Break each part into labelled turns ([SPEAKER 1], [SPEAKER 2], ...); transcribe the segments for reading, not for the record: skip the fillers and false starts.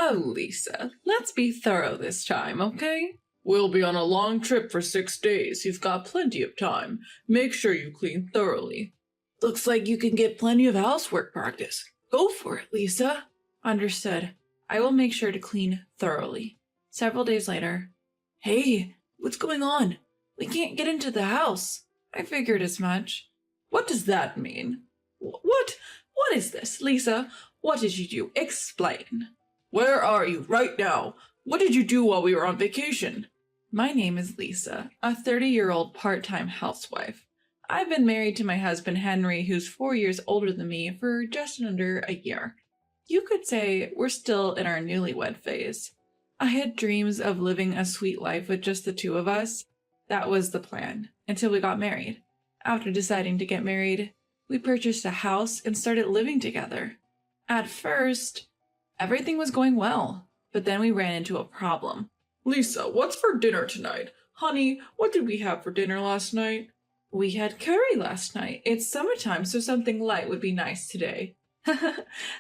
[SPEAKER 1] Oh, Lisa, let's be thorough this time, okay? We'll be on a long trip for 6 days. You've got plenty of time. Make sure you clean thoroughly. Looks like you can get plenty of housework practice. Go for it, Lisa. Understood. I will make sure to clean thoroughly. Several days later. Hey, what's going on? We can't get into the house. I figured as much. What does that mean? What is this, Lisa? What did you do? Explain. Where are you right now? What did you do while we were on vacation? My name is Lisa, a 30-year-old part-time housewife. I've been married to my husband Henry, who's 4 years older than me, for just under a year. You could say we're still in our newlywed phase. I had dreams of living a sweet life with just the two of us. That was the plan, until we got married. After deciding to get married, we purchased a house and started living together. At first, everything was going well, but then we ran into a problem. Lisa, what's for dinner tonight? Honey, what did we have for dinner last night? We had curry last night. It's summertime, so something light would be nice today.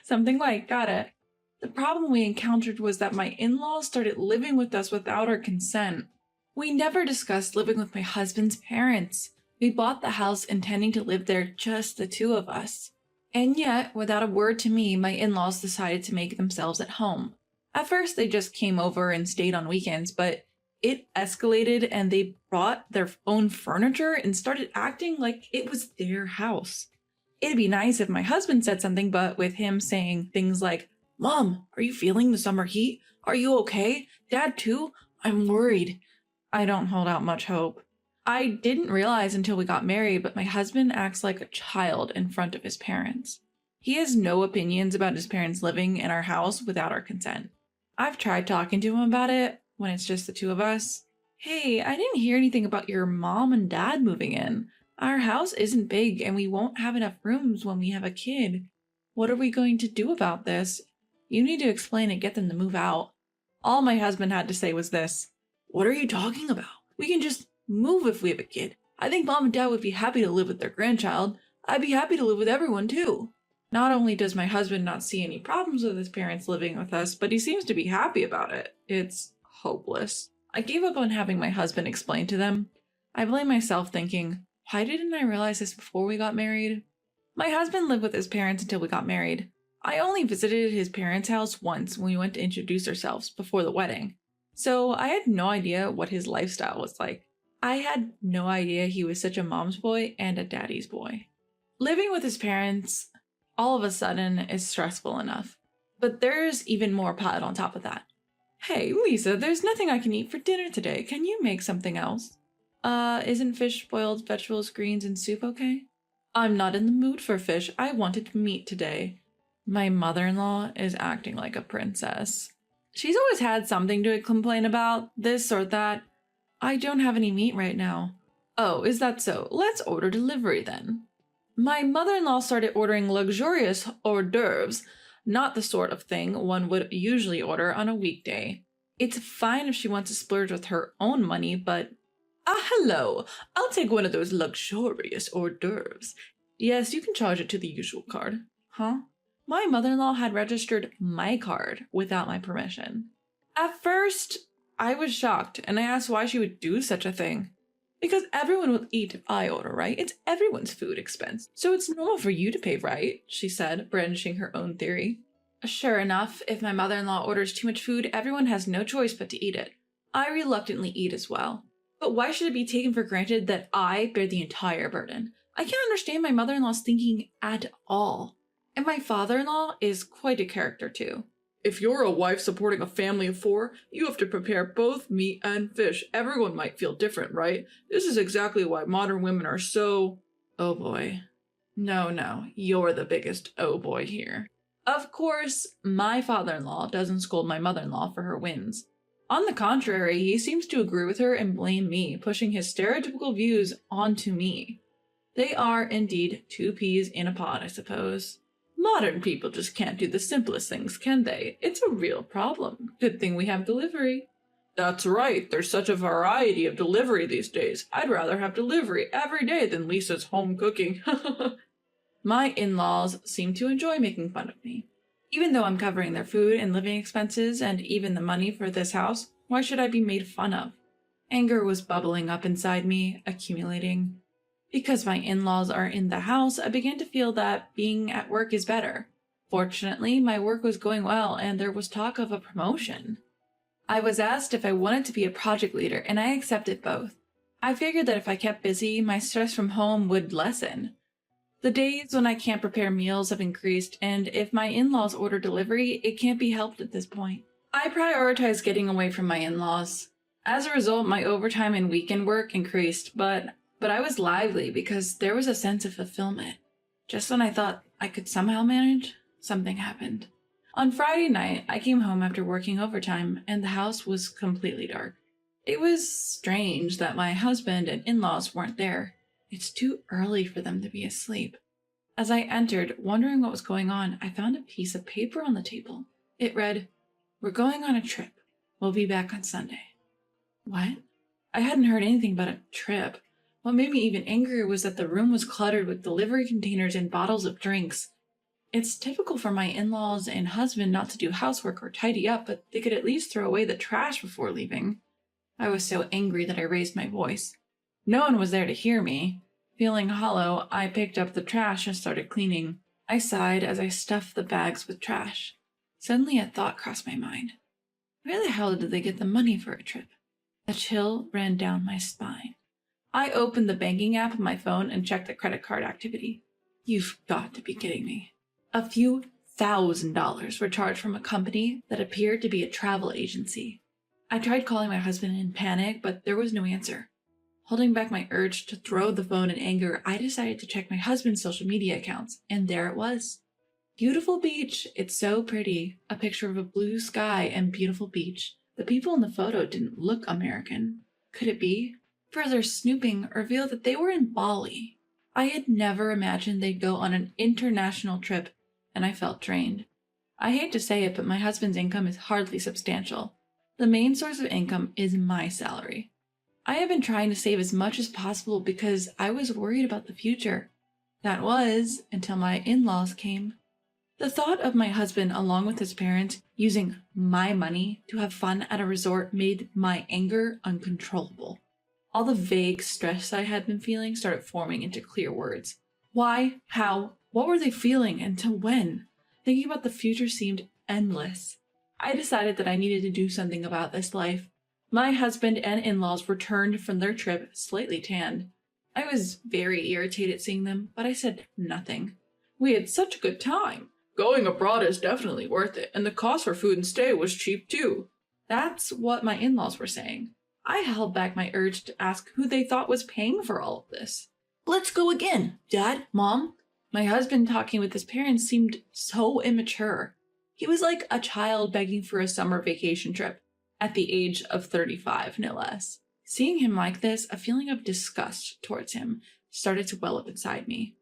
[SPEAKER 1] Something light, got it. The problem we encountered was that my in-laws started living with us without our consent. We never discussed living with my husband's parents. We bought the house intending to live there, just the two of us. And yet, without a word to me, my in-laws decided to make themselves at home. At first, they just came over and stayed on weekends, but it escalated and they brought their own furniture and started acting like it was their house. It'd be nice if my husband said something, but with him saying things like, Mom, are you feeling the summer heat? Are you okay? Dad too? I'm worried. I don't hold out much hope. I didn't realize until we got married, but my husband acts like a child in front of his parents. He has no opinions about his parents living in our house without our consent. I've tried talking to him about it when it's just the two of us. Hey, I didn't hear anything about your mom and dad moving in. Our house isn't big and we won't have enough rooms when we have a kid. What are we going to do about this? You need to explain and get them to move out. All my husband had to say was this. What are you talking about? We can just move if we have a kid. I think mom and dad would be happy to live with their grandchild. I'd be happy to live with everyone too. Not only does my husband not see any problems with his parents living with us, but he seems to be happy about it. It's hopeless. I gave up on having my husband explain to them. I blame myself thinking, why didn't I realize this before we got married? My husband lived with his parents until we got married. I only visited his parents' house once when we went to introduce ourselves before the wedding. So I had no idea what his lifestyle was like. I had no idea he was such a mom's boy and a daddy's boy. Living with his parents, all of a sudden, is stressful enough. But there's even more piled on top of that. Hey, Lisa, there's nothing I can eat for dinner today. Can you make something else? Isn't fish, boiled vegetables, greens, and soup okay? I'm not in the mood for fish. I wanted meat today. My mother-in-law is acting like a princess. She's always had something to complain about, this or that. I don't have any meat right now. Oh, is that so? Let's order delivery then. My mother-in-law started ordering luxurious hors d'oeuvres, not the sort of thing one would usually order on a weekday. It's fine if she wants to splurge with her own money, but... hello. I'll take one of those luxurious hors d'oeuvres. Yes, you can charge it to the usual card. Huh? My mother-in-law had registered my card without my permission. At first, I was shocked, and I asked why she would do such a thing. Because everyone will eat if I order, right? It's everyone's food expense, so it's normal for you to pay, right? She said, brandishing her own theory. Sure enough, if my mother-in-law orders too much food, everyone has no choice but to eat it. I reluctantly eat as well. But why should it be taken for granted that I bear the entire burden? I can't understand my mother-in-law's thinking at all. And my father-in-law is quite a character too. If you're a wife supporting a family of 4, you have to prepare both meat and fish. Everyone might feel different, right? This is exactly why modern women are so... Oh boy. No, you're the biggest oh boy here. Of course, my father-in-law doesn't scold my mother-in-law for her whims. On the contrary, he seems to agree with her and blame me, pushing his stereotypical views onto me. They are indeed 2 peas in a pod, I suppose. Modern people just can't do the simplest things, can they? It's a real problem. Good thing we have delivery. That's right, there's such a variety of delivery these days. I'd rather have delivery every day than Lisa's home cooking. My in-laws seem to enjoy making fun of me. Even though I'm covering their food and living expenses and even the money for this house, why should I be made fun of? Anger was bubbling up inside me, accumulating. Because my in-laws are in the house, I began to feel that being at work is better. Fortunately, my work was going well and there was talk of a promotion. I was asked if I wanted to be a project leader and I accepted both. I figured that if I kept busy, my stress from home would lessen. The days when I can't prepare meals have increased, and if my in-laws order delivery, it can't be helped at this point. I prioritize getting away from my in-laws. As a result, my overtime and weekend work increased, but I was lively because there was a sense of fulfillment. Just when I thought I could somehow manage, something happened. On Friday night, I came home after working overtime, and the house was completely dark. It was strange that my husband and in-laws weren't there. It's too early for them to be asleep. As I entered, wondering what was going on, I found a piece of paper on the table. It read, "We're going on a trip. We'll be back on Sunday." What? I hadn't heard anything about a trip. What made me even angrier was that the room was cluttered with delivery containers and bottles of drinks. It's typical for my in-laws and husband not to do housework or tidy up, but they could at least throw away the trash before leaving. I was so angry that I raised my voice. No one was there to hear me. Feeling hollow, I picked up the trash and started cleaning. I sighed as I stuffed the bags with trash. Suddenly a thought crossed my mind. Where the hell did they get the money for a trip? A chill ran down my spine. I opened the banking app on my phone and checked the credit card activity. You've got to be kidding me. A few $1,000s were charged from a company that appeared to be a travel agency. I tried calling my husband in panic, but there was no answer. Holding back my urge to throw the phone in anger, I decided to check my husband's social media accounts, and there it was. Beautiful beach. It's so pretty. A picture of a blue sky and beautiful beach. The people in the photo didn't look American. Could it be? Further snooping revealed that they were in Bali. I had never imagined they'd go on an international trip, and I felt drained. I hate to say it, but my husband's income is hardly substantial. The main source of income is my salary. I have been trying to save as much as possible because I was worried about the future. That was until my in-laws came. The thought of my husband, along with his parents, using my money to have fun at a resort made my anger uncontrollable. All the vague stress I had been feeling started forming into clear words. Why? How? What were they feeling? Until when? Thinking about the future seemed endless. I decided that I needed to do something about this life. My husband and in-laws returned from their trip slightly tanned. I was very irritated seeing them, but I said nothing. We had such a good time. Going abroad is definitely worth it, and the cost for food and stay was cheap too. That's what my in-laws were saying. I held back my urge to ask who they thought was paying for all of this. Let's go again, Dad, Mom. My husband talking with his parents seemed so immature. He was like a child begging for a summer vacation trip. At the age of 35, no less. Seeing him like this, a feeling of disgust towards him started to well up inside me.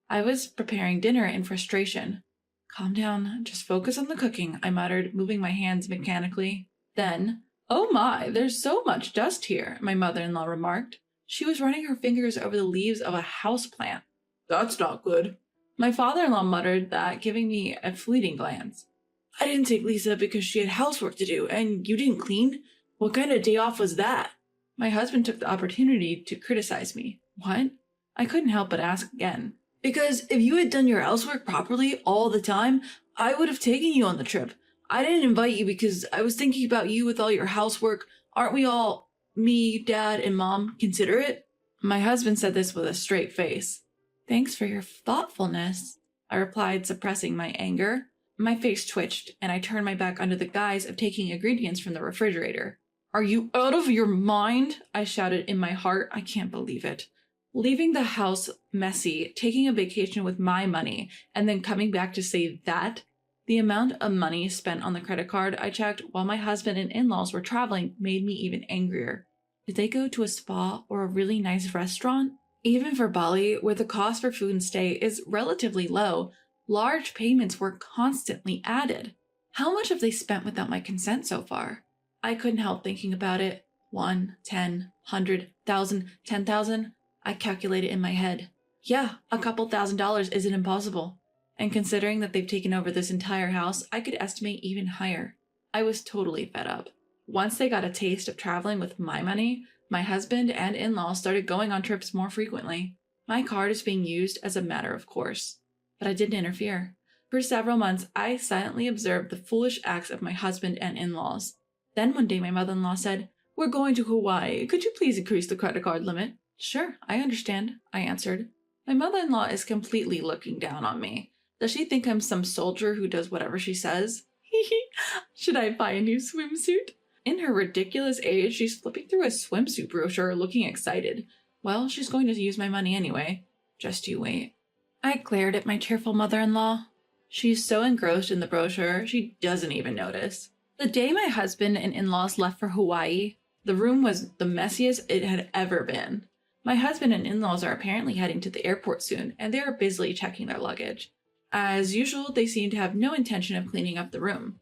[SPEAKER 1] I was preparing dinner in frustration. Calm down, just focus on the cooking, I muttered, moving my hands mechanically. Then, oh my, there's so much dust here, my mother-in-law remarked. She was running her fingers over the leaves of a houseplant. That's not good. My father-in-law muttered that, giving me a fleeting glance. I didn't take Lisa because she had housework to do, and you didn't clean? What kind of day off was that? My husband took the opportunity to criticize me. What? I couldn't help but ask again. Because if you had done your housework properly all the time, I would have taken you on the trip. I didn't invite you because I was thinking about you with all your housework. Aren't we all, me, Dad, and Mom, considerate? My husband said this with a straight face. Thanks for your thoughtfulness, I replied, suppressing my anger. My face twitched, and I turned my back under the guise of taking ingredients from the refrigerator. Are you out of your mind? I shouted in my heart. I can't believe it. Leaving the house messy, taking a vacation with my money, and then coming back to say that? The amount of money spent on the credit card I checked while my husband and in-laws were traveling made me even angrier. Did they go to a spa or a really nice restaurant? Even for Bali, where the cost for food and stay is relatively low, large payments were constantly added. How much have they spent without my consent so far? I couldn't help thinking about it. 1, 10, 100, 1,000, 10,000. I calculated in my head. Yeah, a couple $1,000s isn't impossible. And considering that they've taken over this entire house, I could estimate even higher. I was totally fed up. Once they got a taste of traveling with my money, my husband and in-laws started going on trips more frequently. My card is being used as a matter of course. But I didn't interfere. For several months, I silently observed the foolish acts of my husband and in-laws. Then one day my mother-in-law said, "We're going to Hawaii. Could you please increase the credit card limit?" "Sure, I understand," I answered. My mother-in-law is completely looking down on me. Does she think I'm some soldier who does whatever she says? Should I buy a new swimsuit? In her ridiculous age, she's flipping through a swimsuit brochure looking excited. Well, she's going to use my money anyway. Just you wait. I glared at my cheerful mother-in-law. She's so engrossed in the brochure, she doesn't even notice. The day my husband and in-laws left for Hawaii, the room was the messiest it had ever been. My husband and in-laws are apparently heading to the airport soon, and they are busily checking their luggage. As usual, they seem to have no intention of cleaning up the room.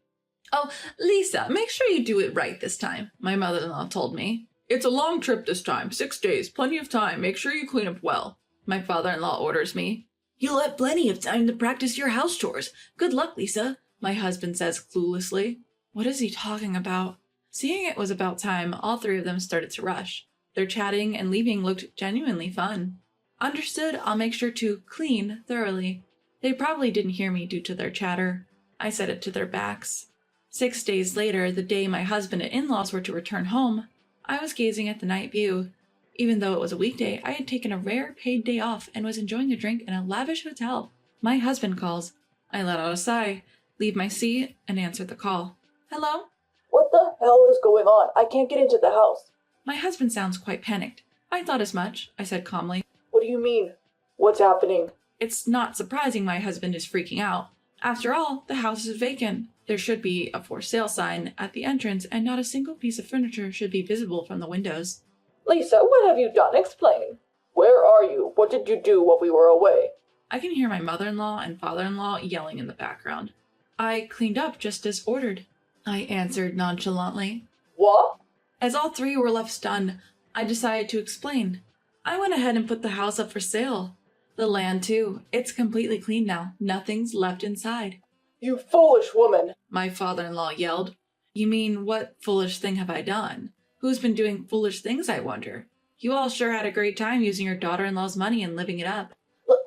[SPEAKER 1] "Oh, Lisa, make sure you do it right this time," my mother-in-law told me. "It's a long trip this time, 6 days, plenty of time. Make sure you clean up well," my father-in-law orders me. "You'll have plenty of time to practice your house chores. Good luck, Lisa," my husband says cluelessly. What is he talking about? Seeing it was about time, all three of them started to rush. Their chatting and leaving looked genuinely fun. Understood, I'll make sure to clean thoroughly. They probably didn't hear me due to their chatter. I said it to their backs. 6 days later, the day my husband and in-laws were to return home, I was gazing at the night view. Even though it was a weekday, I had taken a rare paid day off and was enjoying a drink in a lavish hotel. My husband calls. I let out a sigh, leave my seat, and answer the call. "Hello?"
[SPEAKER 2] "What the hell is going on? I can't get into the house."
[SPEAKER 1] My husband sounds quite panicked. "I thought as much," I said calmly.
[SPEAKER 2] "What do you mean? What's happening?"
[SPEAKER 1] It's not surprising my husband is freaking out. After all, the house is vacant. There should be a for sale sign at the entrance, and not a single piece of furniture should be visible from the windows.
[SPEAKER 2] "Lisa, what have you done? Explain. Where are you? What did you do while we were away?"
[SPEAKER 1] I can hear my mother-in-law and father-in-law yelling in the background. "I cleaned up just as ordered," I answered nonchalantly.
[SPEAKER 2] "What?"
[SPEAKER 1] As all three were left stunned, I decided to explain. I went ahead and put the house up for sale. The land, too. It's completely clean now. Nothing's left inside.
[SPEAKER 2] "You foolish woman!"
[SPEAKER 1] My father-in-law yelled. "You mean, what foolish thing have I done? Who's been doing foolish things, I wonder? You all sure had a great time using your daughter-in-law's money and living it up."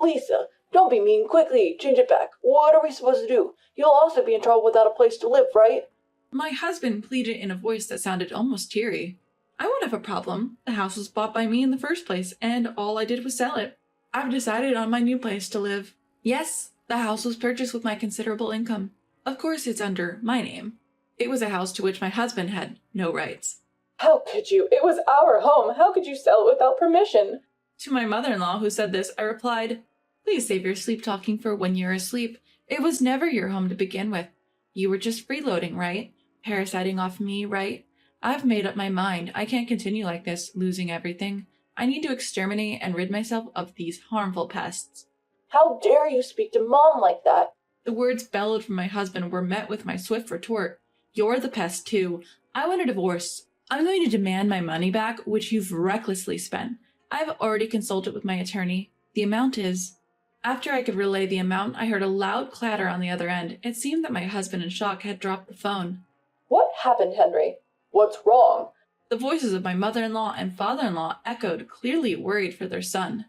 [SPEAKER 2] Lisa, don't be mean. Quickly, change it back. What are we supposed to do? You'll also be in trouble without a place to live, right?
[SPEAKER 1] My husband pleaded in a voice that sounded almost teary. "I won't have a problem. The house was bought by me in the first place, and all I did was sell it. I've decided on my new place to live. Yes, the house was purchased with my considerable income. Of course it's under my name. It was a house to which my husband had no rights."
[SPEAKER 2] "How could you? It was our home. How could you sell it without permission?"
[SPEAKER 1] To my mother-in-law who said this, I replied, "Please save your sleep-talking for when you're asleep. It was never your home to begin with. You were just freeloading, right? Parasiting off me, right? I've made up my mind. I can't continue like this, losing everything. I need to exterminate and rid myself of these harmful pests."
[SPEAKER 2] "How dare you speak to Mom like that?"
[SPEAKER 1] The words bellowed from my husband were met with my swift retort. "You're the pest, too. I want a divorce. I'm going to demand my money back, which you've recklessly spent. I've already consulted with my attorney. The amount is..." After I could relay the amount, I heard a loud clatter on the other end. It seemed that my husband in shock had dropped the phone.
[SPEAKER 2] "What happened, Henry? What's wrong?"
[SPEAKER 1] The voices of my mother-in-law and father-in-law echoed, clearly worried for their son.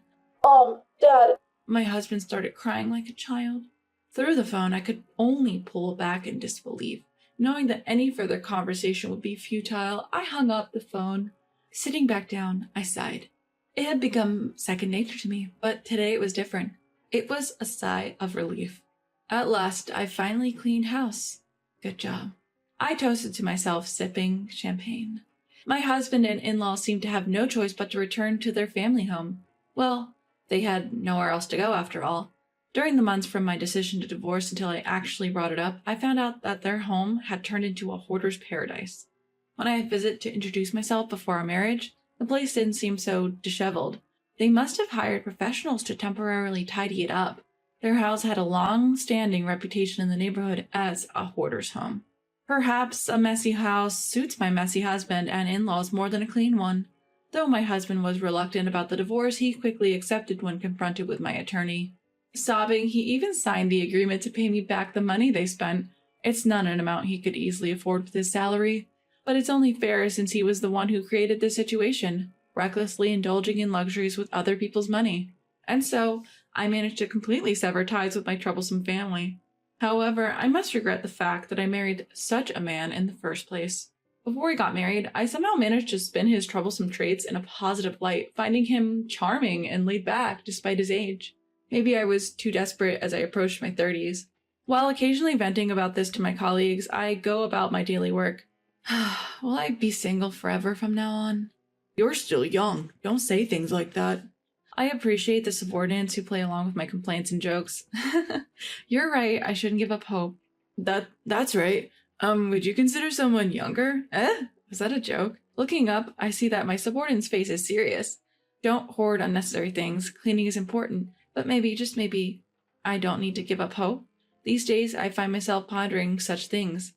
[SPEAKER 2] Dad..."
[SPEAKER 1] My husband started crying like a child. Through the phone, I could only pull back in disbelief. Knowing that any further conversation would be futile, I hung up the phone. Sitting back down, I sighed. It had become second nature to me, but today it was different. It was a sigh of relief. At last, I finally cleaned house. Good job. I toasted to myself, sipping champagne. My husband and in-laws seemed to have no choice but to return to their family home. Well, they had nowhere else to go after all. During the months from my decision to divorce until I actually brought it up, I found out that their home had turned into a hoarder's paradise. When I visited to introduce myself before our marriage, the place didn't seem so disheveled. They must have hired professionals to temporarily tidy it up. Their house had a long-standing reputation in the neighborhood as a hoarder's home. Perhaps a messy house suits my messy husband and in-laws more than a clean one. Though my husband was reluctant about the divorce, he quickly accepted when confronted with my attorney. Sobbing, he even signed the agreement to pay me back the money they spent. It's not an amount he could easily afford with his salary, but it's only fair since he was the one who created this situation, recklessly indulging in luxuries with other people's money. And so, I managed to completely sever ties with my troublesome family. However, I must regret the fact that I married such a man in the first place. Before we got married, I somehow managed to spin his troublesome traits in a positive light, finding him charming and laid back despite his age. Maybe I was too desperate as I approached my 30s. While occasionally venting about this to my colleagues, I go about my daily work. Will I be single forever from now on? You're still young. Don't say things like that. I appreciate the subordinates who play along with my complaints and jokes. You're right, I shouldn't give up hope. That's right. Would you consider someone younger? Was that a joke? Looking up, I see that my subordinate's face is serious. Don't hoard unnecessary things. Cleaning is important. But maybe, just maybe, I don't need to give up hope. These days, I find myself pondering such things.